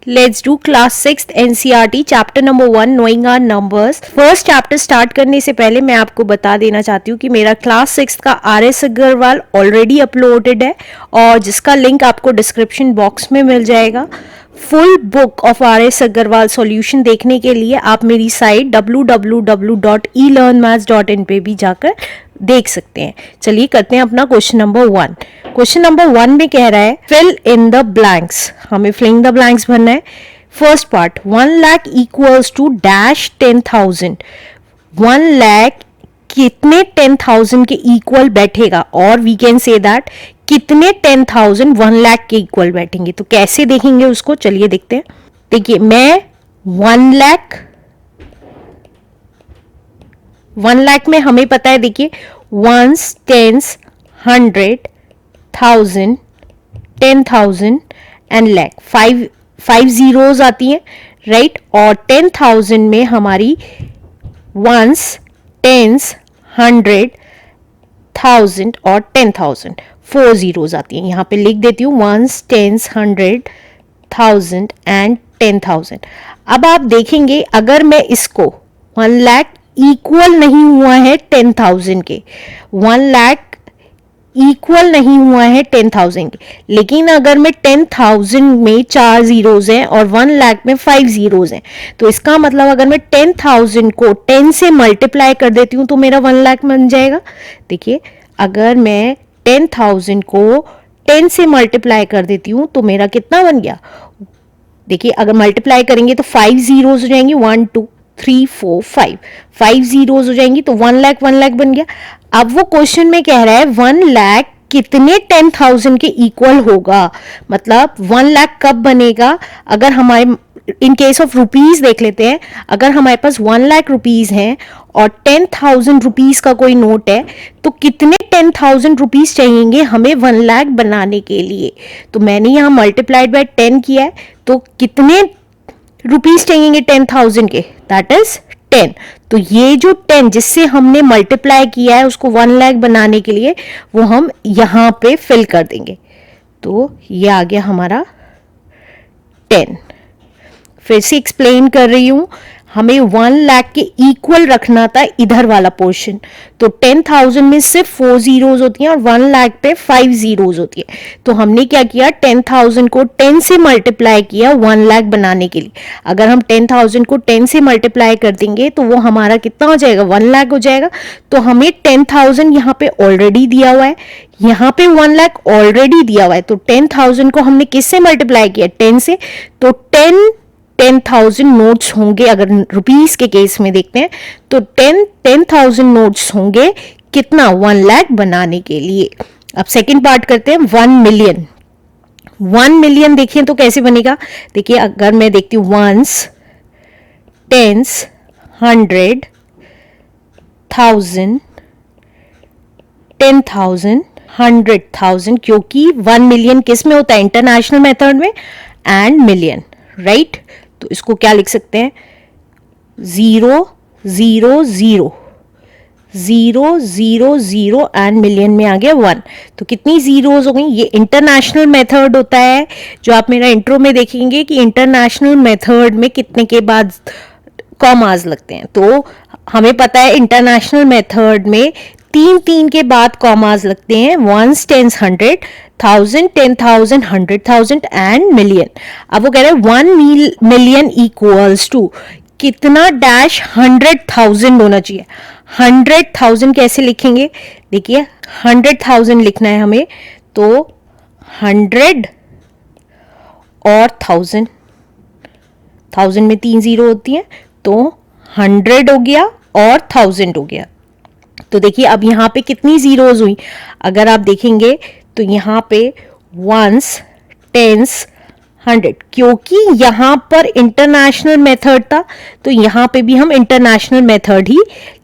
Let's do class 6th NCERT chapter number 1 knowing our numbers. First chapter start करने से पहले मैं आपको बता देना चाहती हूँ कि मेरा क्लास 6 का RS अग्रवाल ऑलरेडी अपलोडेड है और जिसका लिंक आपको डिस्क्रिप्शन बॉक्स में मिल जाएगा. Full book of RS Agarwal solution देखने के लिए आप मेरी साइट www.elearnmaths.in पे भी जाकर देख सकते हैं. चलिए करते हैं अपना क्वेश्चन नंबर 1. क्वेश्चन नंबर 1 में कह रहा है फिल इन द ब्लैंक्स. हमें फिल इन द ब्लैंक्स भरना है. First part 1 lakh equals to dash 10,000. 1 lakh कितने 10,000 के इक्वल बैठेगा और वी कैन से दैट कितने 10,000 1 लाख के इक्वल बैठेंगे. तो कैसे देखेंगे उसको, चलिए देखते हैं. देखिए मैं 1 लाख में हमें पता है, देखिए ones, tens, 100, 1000, 10,000 and lakh. 5 zeros आती हैं, राइट. और 10,000 में हमारी वंस, टेंस, 100, 1000 और 10,000 4 जीरोज आती हैं. यहां पे लिख देती हूं वंस, टेंस, 100, 1000 एंड 10,000. अब आप देखेंगे अगर मैं इसको 1 लाख इक्वल नहीं हुआ है 10,000 के, 1 लाख इक्वल नहीं हुआ है 10,000 के, लेकिन अगर मैं 10,000 में 4 जीरोज हैं और 1 लाख में 5 जीरोज हैं, तो इसका मतलब अगर मैं 10,000 को 10 से मल्टीप्लाई कर देती हूं तो मेरा 1 लाख बन जाएगा. देखिए अगर मैं 10,000 को 10 से मल्टीप्लाई कर देती हूं तो मेरा कितना बन गया. देखिए अगर मल्टीप्लाई करेंगे तो 5 जीरोज हो जाएंगे, 1 2 3 4 5 जीरोज हो जाएंगी, तो 1 लाख बन गया. अब वो क्वेश्चन में कह रहा है 1 लाख कितने 10,000 के इक्वल होगा, मतलब 1 लाख कब बनेगा. अगर हमारे इन केस ऑफ रुपीज देख लेते हैं, अगर हमारे पास 1 लाख रुपीज हैं और 10,000 रुपीज का कोई नोट है तो कितने 10,000 रुपीज चाहिएंगे हमें 1 लाख बनाने के लिए. तो मैंने यहाँ मल्टीप्लाइड बाय 10 किया है, तो कितने रुपीज चाहिएंगे 10,000 के, दैट इज 10. तो ये जो 10 जिससे हमने मल्टीप्लाई किया है उसको 1 लाख बनाने के लिए वो हम यहां पे फिल कर देंगे. तो ये आ गया हमारा 10. फिर से एक्सप्लेन कर रही हूं, हमें 1 लाख के इक्वल रखना था इधर वाला पोर्शन. तो 10,000 में सिर्फ 4 जीरोज होती हैं और 1 लाख पे 5 जीरोज होती है. तो हमने क्या किया, 10,000 को 10 से मल्टीप्लाई किया 1 लाख बनाने के लिए. अगर हम 10,000 को 10 से मल्टीप्लाई कर देंगे तो वो हमारा कितना हो जाएगा, 1 लाख हो जाएगा. तो हमें 10,000 यहाँ पे ऑलरेडी दिया हुआ है, यहाँ पे 1 लाख ऑलरेडी दिया हुआ है. तो 10,000 को हमने किससे मल्टीप्लाई किया, 10 से. तो 10,000 नोट्स होंगे. अगर रुपीस के केस में देखते हैं तो 10,000 नोट्स होंगे कितना, 1 लाख बनाने के लिए. अब सेकंड पार्ट करते हैं 1 मिलियन. 1 मिलियन देखिए तो कैसे बनेगा. देखिए अगर मैं देखती हूँ वंस, टेंस, 100, 1000, 10,000, 100,000, क्योंकि 1 मिलियन किस में होता है, इंटरनेशनल मेथड में, एंड मिलियन, राइट. तो इसको क्या लिख सकते हैं, 0 0 0 0 0 0 एंड मिलियन में आ गया 1. तो कितनी जीरोज हो गई. ये इंटरनेशनल मेथड होता है जो आप मेरा इंट्रो में देखेंगे कि इंटरनेशनल मेथड में कितने के बाद कॉमास लगते हैं. तो हमें पता है इंटरनेशनल मेथड में 3 के बाद कॉमास लगते हैं, वंस, टेंस, 100, 1000, 10,000, 100,000 एंड मिलियन. अब वो कह रहे हैं 1 मिलियन इक्वल्स टू कितना डैश 100,000 होना चाहिए. 100,000 कैसे लिखेंगे, देखिए 100,000 लिखना है हमें, तो 100 और 1000 में 3 जीरो होती है, तो 100 हो गया और 1000 हो गया. तो देखिए अब यहाँ पे कितनी जीरोज हुई, अगर आप देखेंगे तो यहाँ पे वंस, टेंस, 100, क्योंकि यहाँ पर इंटरनेशनल मेथड था तो यहाँ पे भी हम इंटरनेशनल मेथड ही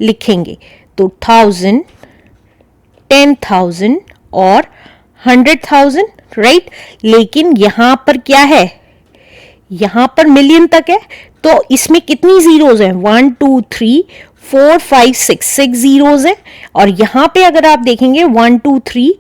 लिखेंगे. तो 1000, 10,000 और 100,000, राइट. लेकिन यहाँ पर क्या है, यहाँ पर मिलियन तक है, तो इसमें कितनी जीरोज हैं, 1 2 3 4 5 6 जीरोज हैं. और यहाँ पे अगर आप देखेंगे 1 2 3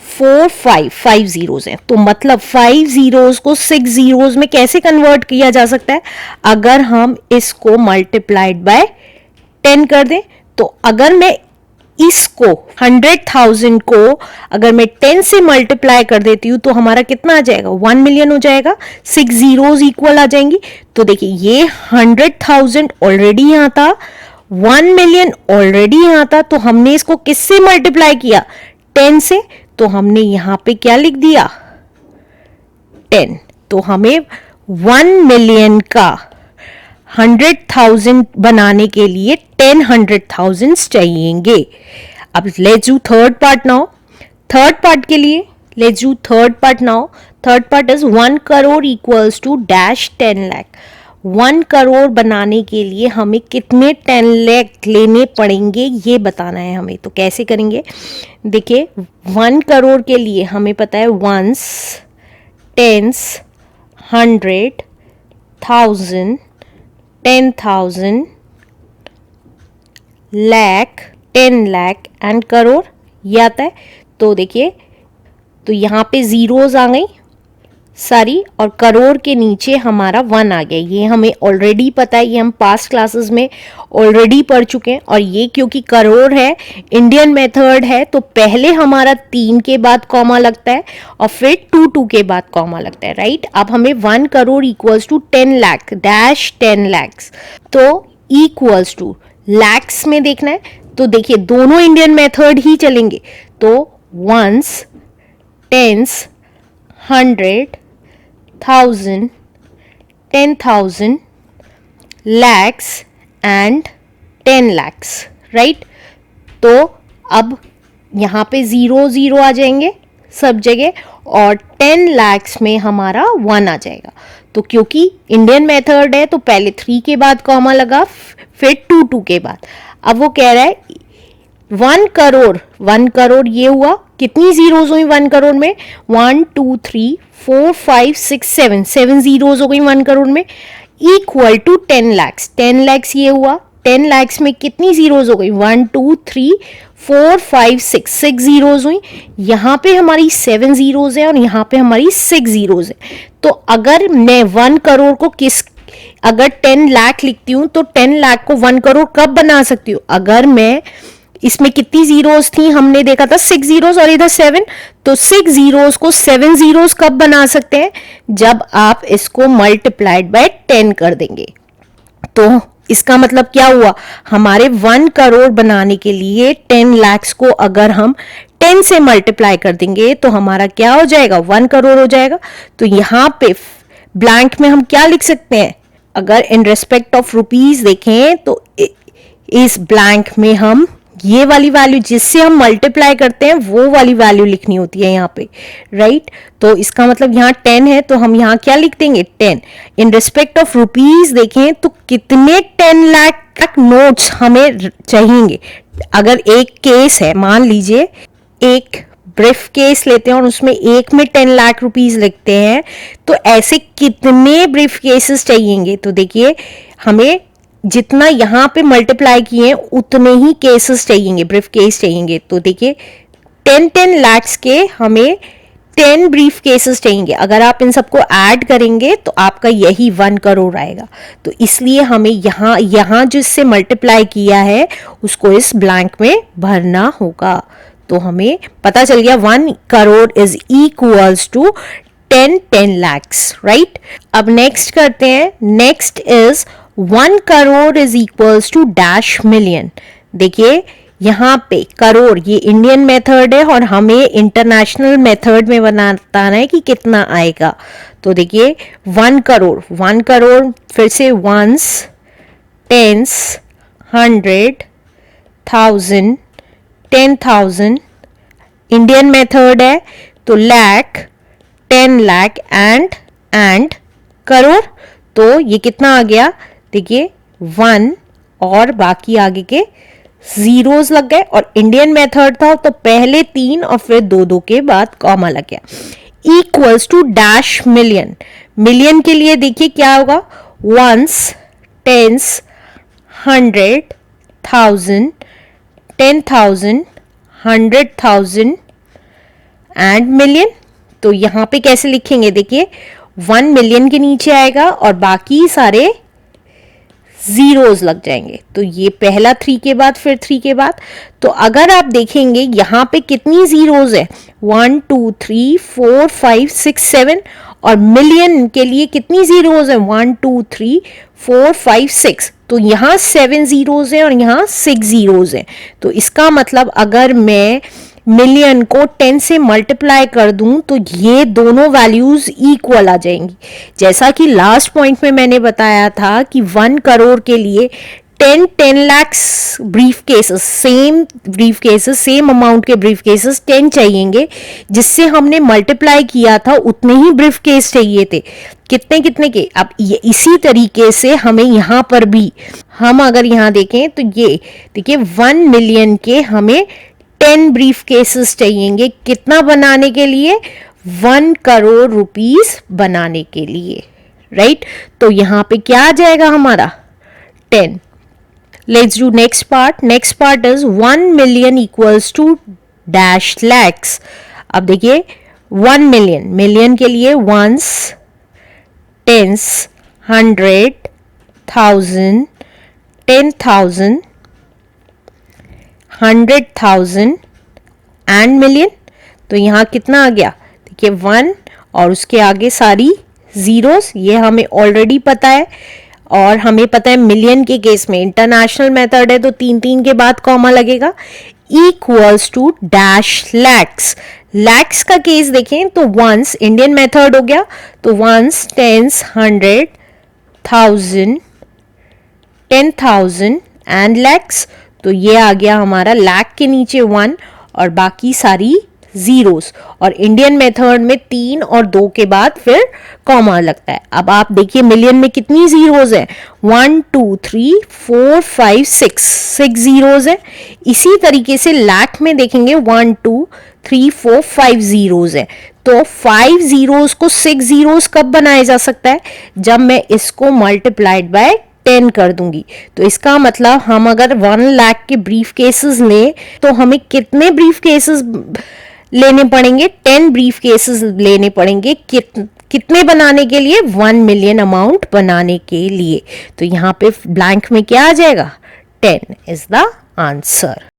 5 जीरोज हैं, तो मतलब 5 जीरोज को 6 जीरोज में कैसे कन्वर्ट किया जा सकता है? अगर हम इसको मल्टीप्लाइड बाय 10 कर दें, तो अगर मैं इसको 100,000 को अगर मैं 10 से मल्टीप्लाई कर देती हूं तो हमारा कितना आ जाएगा? 1 मिलियन हो जाएगा, 6 जीरोज इक्वल आ जाएंगी। तो देखिए ये 100,000 ऑलरेडी यहां था, 1 मिलियन ऑलरेडी यहां था, तो हमने इसको किससे मल्टीप्लाई किया? 10 से। तो हमने यहां पे क्या लिख दिया? 10। तो हमें 1 मिलियन का 100,000 बनाने के लिए 10 100,000 चाहिएंगे। अब let's do third part now. Third part के लिए let's do third part now. Third part is 1 crore equals to dash 10 lakh. 1 crore बनाने के लिए हमें कितने 10 लाख लेने पड़ेंगे ये बताना है हमें। तो कैसे करेंगे? देखिए 1 करोड़ के लिए हमें पता है ones, tens, 100, 1000, 10,000, lakh, 10 lakh and crore, ये आता है। तो देखिए, तो यहाँ पे जीरोज आ गई सारी और करोड़ के नीचे हमारा 1 आ गया। ये हमें ऑलरेडी पता है, ये हम पास्ट क्लासेस में ऑलरेडी पढ़ चुके हैं। और ये क्योंकि करोड़ है, इंडियन मेथड है, तो पहले हमारा 3 के बाद कॉमा लगता है और फिर 2 के बाद कॉमा लगता है, राइट। अब हमें 1 crore equals to 10 lakh dash 10 lakhs, तो इक्वल्स टू लैक्स में देखना है। तो देखिए दोनों इंडियन मेथड ही चलेंगे। तो ones, tens, 100, 1000, 10,000, lakhs and 10 lakhs, right. तो अब यहाँ पे 0 0 आ जाएंगे सब जगह और 10 lakhs में हमारा 1 आ जाएगा। तो क्योंकि इंडियन मेथड है तो पहले 3 के बाद कॉमा लगा, फिर 2 के बाद। अब वो कह रहा है 1 करोड़, 1 करोड़ ये हुआ, कितनी जीरोज हुई 1 करोड़ में? 1 2 3 4 5 6 7, 7 जीरोज हो गई 1 करोड़ में, इक्वल टू 10 लैक्स। 10 लैक्स ये हुआ, 10 लैक्स में कितनी जीरोज हो गई? 1 2 3 4 5 6, 6 जीरोज हुई। यहाँ पे हमारी 7 जीरोज है और यहाँ पे हमारी 6 जीरोज है। तो अगर मैं 1 करोड़ को अगर 10 लाख लिखती हूँ तो 10 लाख को 1 करोड़ कब बना सकती हूँ? अगर मैं इसमें कितनी जीरोस थी हमने देखा था? 6 जीरोस और इधर 7। तो 6 जीरोस को 7 जीरोस कब बना सकते हैं? जब आप इसको मल्टीप्लाइड बाय 10 कर देंगे। तो इसका मतलब क्या हुआ? हमारे 1 करोड़ बनाने के लिए 10 लाख्स को अगर हम 10 से मल्टीप्लाई कर देंगे तो हमारा क्या हो जाएगा? 1 करोड़ हो जाएगा। तो यहाँ पे ब्लैंक में हम क्या लिख सकते हैं? अगर इन रेस्पेक्ट ऑफ रुपीज देखें तो इस ब्लैंक में हम ये वाली वैल्यू जिससे हम मल्टीप्लाई करते हैं वो वाली वैल्यू लिखनी होती है यहाँ पे, राइट। तो इसका मतलब यहाँ 10 है तो हम यहाँ क्या लिख देंगे? 10। इन रिस्पेक्ट ऑफ रुपीज देखें तो कितने 10 लाख तक नोट्स हमें चाहिए? अगर एक केस है, मान लीजिए एक ब्रीफ केस लेते हैं और उसमें एक में 10 लाख रुपीज लिखते हैं, तो ऐसे कितने ब्रीफ केसेस चाहिएंगे? तो देखिए हमें जितना यहाँ पे मल्टीप्लाई किए उतने ही केसेस चाहिएंगे, ब्रीफ केस चाहिएंगे। तो देखिए 10 लाख्स के हमें 10 ब्रीफ केसेस चाहिएंगे। अगर आप इन सबको ऐड करेंगे तो आपका यही 1 करोड़ आएगा। तो इसलिए हमें यहाँ जिससे मल्टीप्लाई किया है उसको इस ब्लैंक में भरना होगा। तो हमें पता चल गया 1 crore is equals to 10 lakhs, right. अब नेक्स्ट करते हैं। Next is 1 crore is equals to dash million. देखिए यहाँ पे करोड़ ये इंडियन मेथड है और हमें इंटरनेशनल मेथड में बताना है कि कितना आएगा। तो देखिए 1 करोड़, 1 करोड़ फिर से वंस, टेंस, 100, 1000, 10,000, इंडियन मेथड है तो लाख, 10 लाख एंड करोड़। तो ये कितना आ गया? देखिए 1 और बाकी आगे के जीरोस लग गए और इंडियन मेथड था तो पहले 3 और फिर 2 के बाद कॉमा लग गया। Equals to dash million. Million के लिए देखिए क्या होगा? Ones, tens, 100, 1000, 10,000, 100,000 and million. तो यहाँ पे कैसे लिखेंगे, देखिए 1 मिलियन के नीचे आएगा और बाकी सारे जीरोस लग जाएंगे। तो ये पहला 3 के बाद फिर 3 के बाद। तो अगर आप देखेंगे यहाँ पे कितनी जीरोस है, 1 2 3 4 5 6 7, और मिलियन के लिए कितनी जीरोस है, 1 2 3 4 5 6। तो यहाँ 7 जीरोस है और यहाँ 6 जीरोस है। तो इसका मतलब अगर मैं मिलियन को 10 से मल्टीप्लाई कर दूं तो ये दोनों वैल्यूज इक्वल आ जाएंगी। जैसा कि लास्ट पॉइंट में मैंने बताया था कि 1 करोड़ के लिए 10 lakhs brief cases, same amount के ब्रीफ केसेस 10 चाहिएंगे, जिससे हमने मल्टीप्लाई किया था उतने ही ब्रीफ केस चाहिए थे। कितने के, अब ये इसी तरीके से हमें यहाँ पर भी, हम अगर यहाँ देखें तो ये देखिए 1 मिलियन के हमें 10 ब्रीफ केसेस चाहिएंगे, कितना बनाने के लिए, 1 करोड़ रुपीस बनाने के लिए, राइट। तो यहाँ पे क्या आ जाएगा हमारा, 10। Let's do next part. Next part is 1 million equals to dash lakhs. अब देखिए 1 million, मिलियन के लिए ones, tens, 100, 1000, 10,000, 100,000 एंड मिलियन। तो यहाँ कितना आ गया, देखिए 1 और उसके आगे सारी जीरोस, ये हमें ऑलरेडी पता है। और हमें पता है मिलियन के केस में इंटरनेशनल मेथड है तो 3 के बाद कॉमा लगेगा, equals to dash lakhs. Lakhs का केस देखें तो वंस इंडियन मेथड हो गया, तो वंस, टेंस, 100, 1000, 10,000 एंड लैक्स। तो ये आ गया हमारा लैक के नीचे 1 और बाकी सारी जीरोस। और इंडियन मेथड में 3 और 2 के बाद फिर कॉमा लगता है। अब आप देखिए मिलियन में कितनी जीरोस है, 1 2 3 4 5 6 जीरोस है। इसी तरीके से लैक में देखेंगे 1 2 3 4 5 जीरोस है। तो 5 जीरोस को 6 जीरोस कब बनाया जा सकता है, जब मैं इसको मल्टीप्लाइड बाय 10 कर दूंगी। तो इसका मतलब हम अगर 1 लाख के ब्रीफ केसेस लें तो हमें कितने ब्रीफ केसेस लेने पड़ेंगे, 10 ब्रीफ केसेस लेने पड़ेंगे। कितने बनाने के लिए, 1 मिलियन अमाउंट बनाने के लिए। तो यहाँ पे ब्लैंक में क्या आ जाएगा, 10 इज द आंसर।